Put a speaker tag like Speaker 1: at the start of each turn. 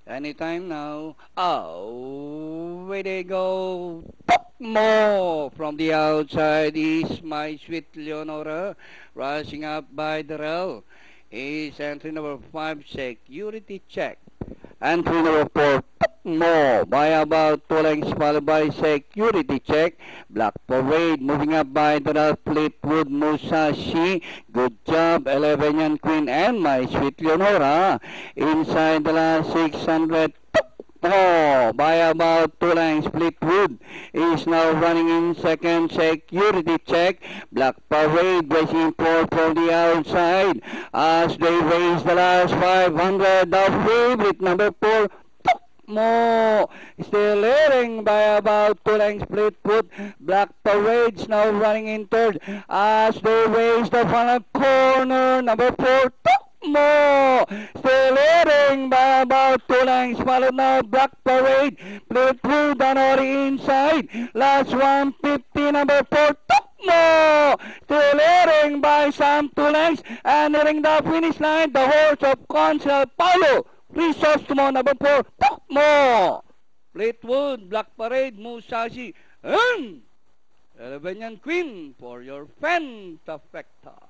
Speaker 1: Anytime now. Away they go. More from the outside is my sweet Leonora, rushing up by the rail. Is entry number 5, security check. Entry number 4, more by about 2 lengths, followed by security check. Black Parade moving up by the rail. Fleetwood Musashi. Good job, 11 yan Queen and my sweet Leonora. Inside the last 600. Oh, by about 2 lengths, Fleetwood is now running in second, security check. Black Parade racing forward from the outside as they race the last 500 of favorite number 4. Mo still leading by about 2 lengths, Fleetwood. Black Parade's now running in third as they race the final corner. Number 4, Mo still leading by about 2 lengths, followed now Black Parade. Fleetwood on the inside. Last 150, number 4, Mo still leading by some 2 lengths and nearing the finish line. The horse of Consul Paulo. Resource to mo, number 4, Mo. Fleetwood, Black Parade, Musashi, and 11 yan Queen for your Fentafecta.